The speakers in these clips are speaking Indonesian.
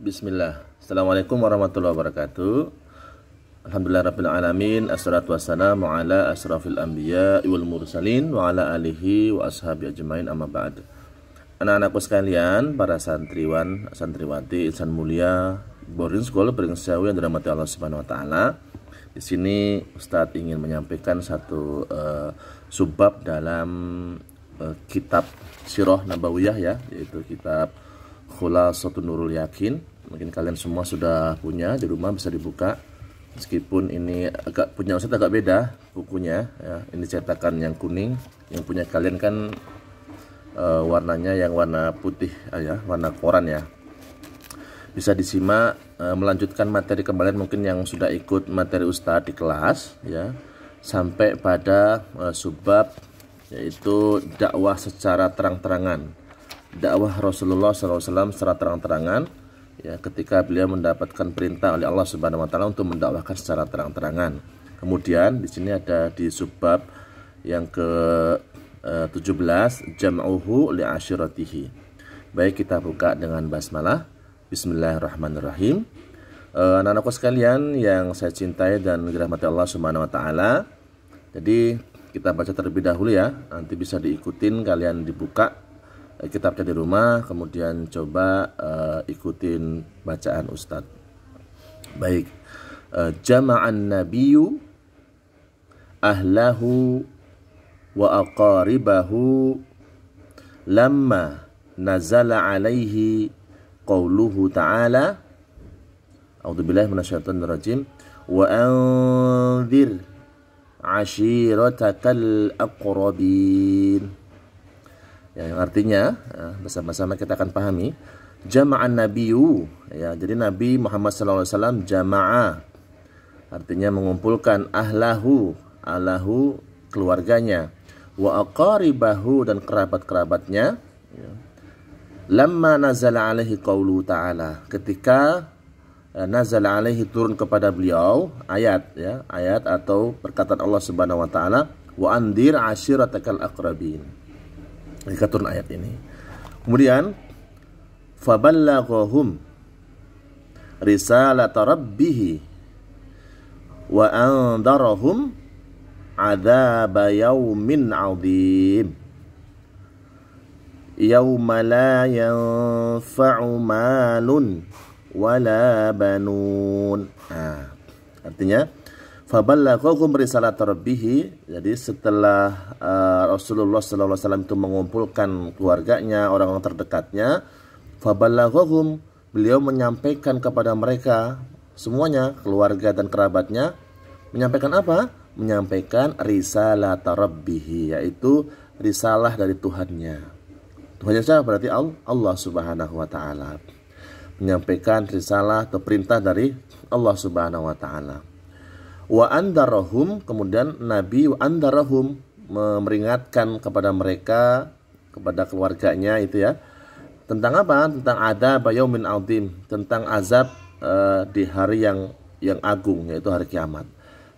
Bismillah. Assalamualaikum warahmatullahi wabarakatuh. Alhamdulillahirrabbilalamin. Assalatu wassalamu ala asrafil anbiya wal mursalin wa ala alihi wa ashabi ajmain, amma ba'd. Anak-anakku sekalian, para santriwan, santriwati, insan mulia boarding school Pringsawi yang dirahmati Allah Subhanahu wa taala. Di sini Ustadz ingin menyampaikan satu subbab dalam kitab Sirah Nabawiyah ya, yaitu kitab Khulasatun Nurul Yakin. Mungkin kalian semua sudah punya di rumah, bisa dibuka. Meskipun ini agak punya Ustadz agak beda bukunya ya. Ini cetakan yang kuning, yang punya kalian kan warnanya yang warna putih ya, warna koran ya. Bisa disimak melanjutkan materi kembali mungkin yang sudah ikut materi Ustadz di kelas ya, sampai pada subbab yaitu dakwah secara terang-terangan. Dakwah Rasulullah SAW secara terang-terangan ya, ketika beliau mendapatkan perintah oleh Allah Subhanahu wa taala untuk mendakwahkan secara terang-terangan. Kemudian di sini ada di subbab yang ke-17 jam'uhu li ashiratihi. Baik, kita buka dengan basmalah. Bismillahirrahmanirrahim. Anak-anakku sekalian yang saya cintai dan dirahmati Allah Subhanahu wa taala. Jadi kita baca terlebih dahulu ya, nanti bisa diikutin, kalian dibuka kitabnya di rumah, kemudian coba ikutin bacaan Ustadz. Baik. Jama'an nabiyyu ahlahu wa aqaribahu lamma nazala alaihi qauluhu ta'ala. A'udzubillahi minasyaitonir rajim. Wa anzir ashiratakal aqrabin. Ya, yang artinya bersama-sama kita akan pahami jama'an nabiyyu ya, jadi Nabi Muhammad SAW jama'a artinya mengumpulkan ahlahu keluarganya, wa aqaribahu dan kerabat-kerabatnya ya. Lamma nazala alaihi qaulu ta'ala, ketika nazala alaihi turun kepada beliau ayat ya, ayat atau perkataan Allah Subhanahu wa taala, wa andir ashiratakal aqrabin. Jika turun ayat ini, kemudian faballaghahum risalata rabbih wa andarahum adzaba yaumin adzim yauma la yanfa'u malun wala banun. Artinya faballaghahum risalat rabbih, jadi setelah Rasulullah SAW itu mengumpulkan keluarganya, orang-orang terdekatnya, faballaghahum, beliau menyampaikan kepada mereka semuanya, keluarga dan kerabatnya, menyampaikan apa? Menyampaikan risalat rabbih, yaitu risalah dari Tuhannya. Tuhannya siapa? Berarti Allah Subhanahu wa taala. Menyampaikan risalah atau perintah dari Allah Subhanahu wa taala. Wa andarahum, kemudian Nabi wa andarahum memperingatkan kepada mereka, kepada keluarganya itu ya, tentang apa? Tentang adzab yaumin adzim, tentang azab di hari yang agung, yaitu hari kiamat.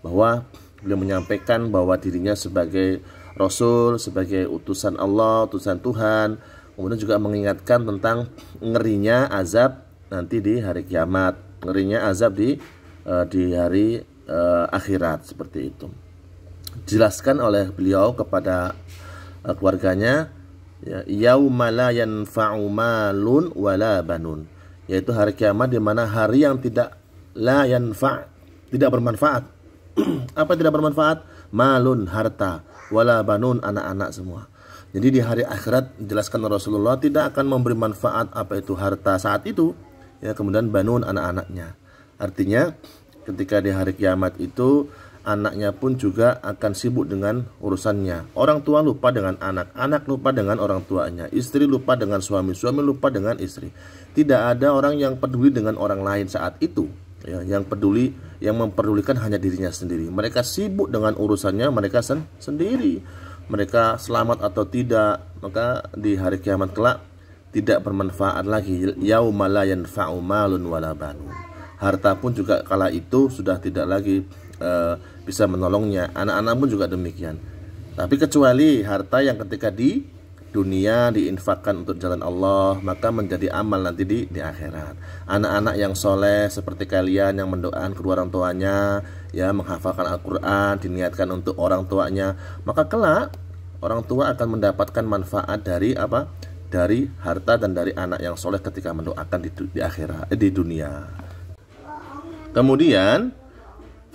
Bahwa beliau menyampaikan bahwa dirinya sebagai rasul, sebagai utusan Allah, utusan Tuhan. Kemudian juga mengingatkan tentang ngerinya azab nanti di hari kiamat, ngerinya azab di hari akhirat, seperti itu. Dijelaskan oleh beliau kepada keluarganya ya, yauma la yanfa'u malun wala banun, yaitu hari kiamat di mana hari yang tidak la yanfa', tidak bermanfaat. Apa tidak bermanfaat? Malun, harta, wala banun, anak-anak semua. Jadi di hari akhirat dijelaskan Rasulullah tidak akan memberi manfaat apa itu harta saat itu ya, kemudian banun, anak-anaknya. Artinya ketika di hari kiamat itu anaknya pun juga akan sibuk dengan urusannya. Orang tua lupa dengan anak, anak lupa dengan orang tuanya, istri lupa dengan suami, suami lupa dengan istri. Tidak ada orang yang peduli dengan orang lain saat itu ya, yang peduli, yang memperdulikan hanya dirinya sendiri. Mereka sibuk dengan urusannya mereka sendiri. Mereka selamat atau tidak, maka di hari kiamat kelak tidak bermanfaat lagi. Yauma la yanfa'u malun wala banun. Harta pun juga kala itu sudah tidak lagi bisa menolongnya. Anak-anak pun juga demikian. Tapi kecuali harta yang ketika dunia diinfakkan untuk jalan Allah, maka menjadi amal nanti di akhirat. Anak-anak yang soleh seperti kalian yang mendoakan kedua orang tuanya, ya, menghafalkan Al-Quran, diniatkan untuk orang tuanya, maka kelak orang tua akan mendapatkan manfaat dari apa? Dari harta dan dari anak yang soleh ketika mendoakan di akhirat, di dunia. Kemudian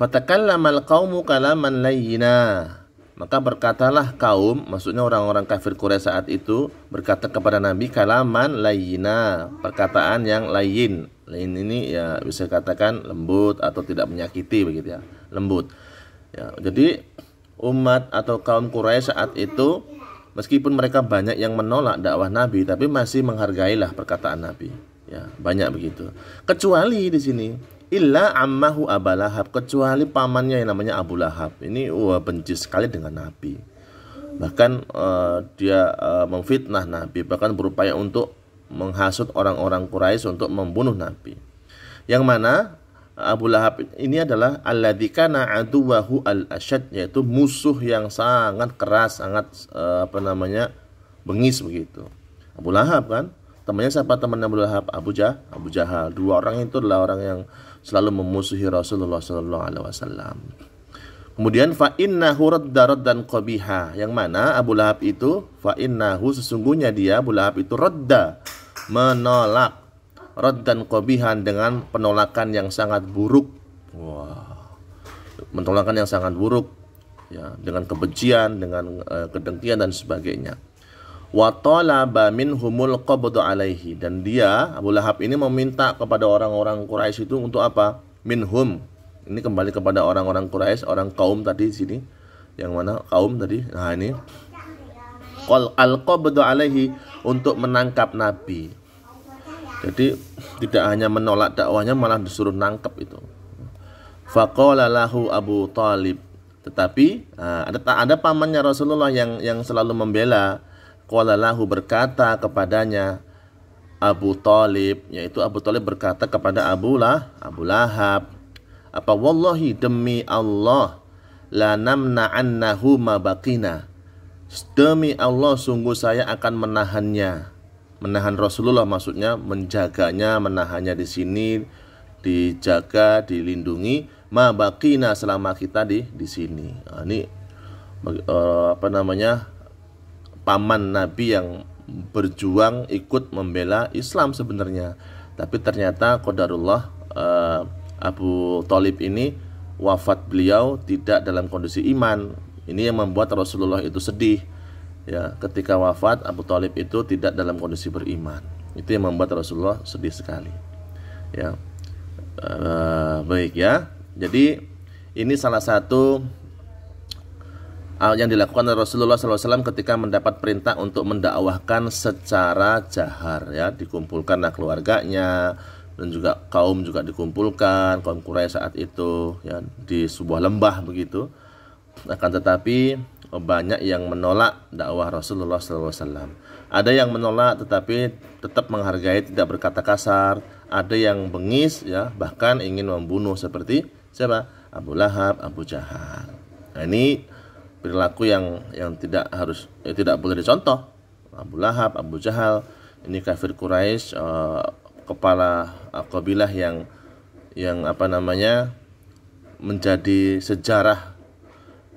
fatakallamal qaumu kalaman layyina, maka berkatalah kaum, maksudnya orang-orang kafir Quraisy saat itu, berkata kepada Nabi kalaman layyina, perkataan yang layyin. Layyin ini ya bisa katakan lembut atau tidak menyakiti begitu ya, lembut. Ya, jadi umat atau kaum Quraisy saat itu meskipun mereka banyak yang menolak dakwah Nabi, tapi masih menghargailah perkataan Nabi. Ya, banyak begitu. Kecuali di sini illa ammahu Abu Lahab, kecuali pamannya yang namanya Abu Lahab. Ini benci sekali dengan Nabi. Bahkan dia memfitnah Nabi, bahkan berupaya untuk menghasut orang-orang Quraisy untuk membunuh Nabi. Yang mana Abu Lahab ini adalah alladzi kana aduwahu al-asyad, yaitu musuh yang sangat keras, sangat bengis begitu. Abu Lahab kan, temannya siapa temannya Abu Lahab? Abu Jahal. Dua orang itu adalah orang yang selalu memusuhi Rasulullah sallallahu alaihi wasallam. Kemudian fa innahu radda raddan qabiha, yang mana Abu Lahab itu fa innahu, sesungguhnya dia Abu Lahab itu radda, menolak, raddan qabihan, dengan penolakan yang sangat buruk. Wah. Penolakan yang sangat buruk ya, dengan kebencian, dengan kedengkian dan sebagainya. Wa talaba minhumul qabdu alaihi, dan dia Abu Lahab ini meminta kepada orang-orang Quraisy itu untuk apa? Minhum. Ini kembali kepada orang-orang Quraisy, orang kaum tadi di sini. Yang mana kaum tadi? Nah, ini qal al-qabdu alaihi, untuk menangkap Nabi. Jadi tidak hanya menolak dakwahnya, malah disuruh nangkap itu. Faqala lahu Abu Thalib, tetapi ada pamannya Rasulullah yang selalu membela. Qala lahu, berkata kepadanya Abu Thalib, yaitu Abu Thalib berkata kepada Abu Lahab, apa wallahi, demi Allah, la namna'annahu ma baqina, demi Allah sungguh saya akan menahan Rasulullah, maksudnya menjaganya, menahannya di sini, dijaga, dilindungi, ma baqina, selama kita di sini. Nah, ini paman Nabi yang berjuang ikut membela Islam sebenarnya, tapi ternyata qadarullah Abu Thalib ini wafat beliau tidak dalam kondisi iman. Ini yang membuat Rasulullah itu sedih ya, ketika wafat Abu Thalib itu tidak dalam kondisi beriman. Itu yang membuat Rasulullah sedih sekali ya. Baik ya, jadi ini salah satu yang dilakukan oleh Rasulullah SAW ketika mendapat perintah untuk mendakwahkan secara jahar ya, dikumpulkanlah keluarganya dan juga kaum juga dikumpulkan, kaum Quraisy saat itu ya, di sebuah lembah begitu. Akan tetapi banyak yang menolak dakwah Rasulullah SAW. Ada yang menolak tetapi tetap menghargai, tidak berkata kasar. Ada yang bengis ya, bahkan ingin membunuh, seperti siapa? Abu Lahab, Abu Jahal. Nah, ini perilaku yang tidak boleh dicontoh. Abu Lahab, Abu Jahal, ini kafir Quraisy, kepala kabilah yang menjadi sejarah,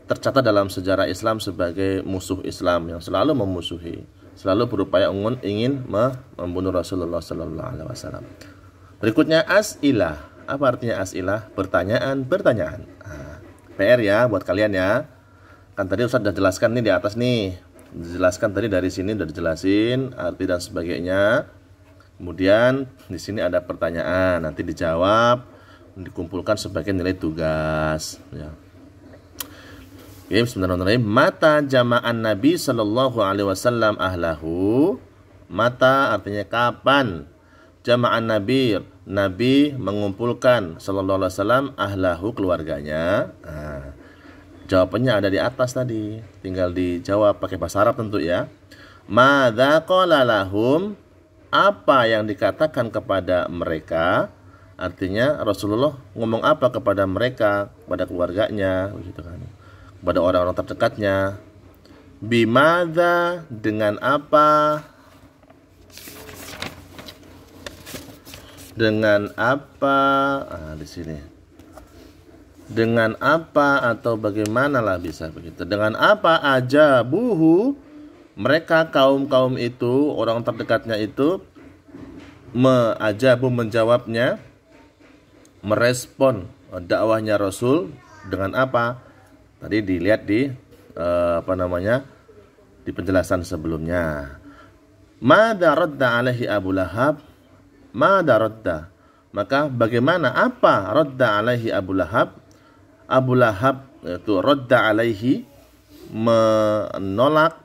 tercatat dalam sejarah Islam sebagai musuh Islam, yang selalu memusuhi, selalu berupaya ingin membunuh Rasulullah sallallahu alaihi wasallam. Berikutnya as'ilah. Apa artinya as'ilah? Pertanyaan. PR ya buat kalian ya. Kan tadi Ustaz sudah jelaskan nih di atas nih. Dijelaskan tadi, dari sini sudah dijelasin arti dan sebagainya. Kemudian di sini ada pertanyaan, nanti dijawab, dikumpulkan sebagai nilai tugas ya. Oke, bismillahirrahmanirrahim. Mata jama'an Nabi sallallahu alaihi wasallam ahlahu. Mata artinya kapan. Jama'an Nabi mengumpulkan sallallahu alaihi wasallam ahlahu, keluarganya. Nah, jawabannya ada di atas tadi, tinggal dijawab pakai bahasa Arab tentu ya. Madza qala lahum, apa yang dikatakan kepada mereka, artinya Rasulullah ngomong apa kepada mereka, kepada keluarganya begitu kan, kepada orang-orang terdekatnya. Bimadza, dengan apa? Dengan apa? Di sini. Dengan apa atau bagaimanalah bisa begitu. Dengan apa aja buhu, mereka kaum-kaum itu, orang terdekatnya itu menjawabnya, merespon dakwahnya Rasul dengan apa? Tadi dilihat di di penjelasan sebelumnya. Madza radda alaihi Abu Lahab? Madza radda? Maka bagaimana, apa radda alaihi Abu Lahab? Abu Lahab itu radda alaihi, menolak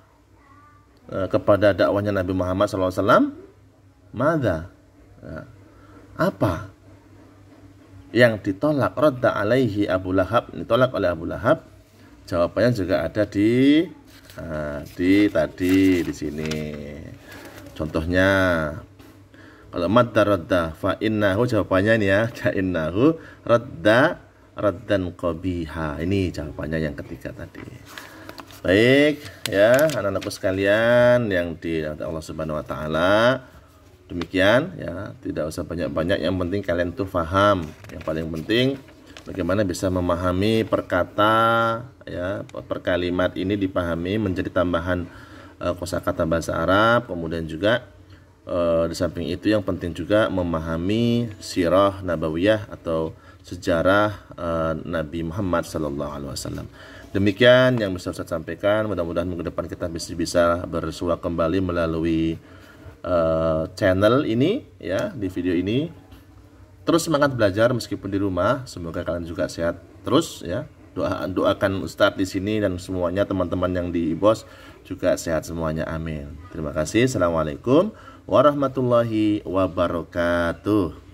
kepada dakwahnya Nabi Muhammad SAW. Madza? Apa yang ditolak? Radda alaihi Abu Lahab, ditolak oleh Abu Lahab. Jawabannya juga ada di tadi di sini. Contohnya kalau madda radda fa innahu, jawabannya ini ya, fa innahu radda raddan qabiha. Ini jawabannya yang ketiga tadi. Baik ya, anak-anakku sekalian yang dirahmati Allah Subhanahu wa taala. Demikian ya, tidak usah banyak-banyak, yang penting kalian tuh paham. Yang paling penting bagaimana bisa memahami perkata ya, per kalimat ini dipahami menjadi tambahan kosakata bahasa Arab. Kemudian juga di samping itu yang penting juga memahami sirah nabawiyah atau sejarah Nabi Muhammad SAW. Demikian yang bisa Ustaz sampaikan. Mudah-mudahan minggu depan kita bisa bersua kembali melalui channel ini ya, di video ini. Terus semangat belajar meskipun di rumah. Semoga kalian juga sehat terus ya. Doakan Ustadz di sini dan semuanya teman-teman yang di BOS juga sehat semuanya. Amin. Terima kasih. Assalamualaikum warahmatullahi wabarakatuh.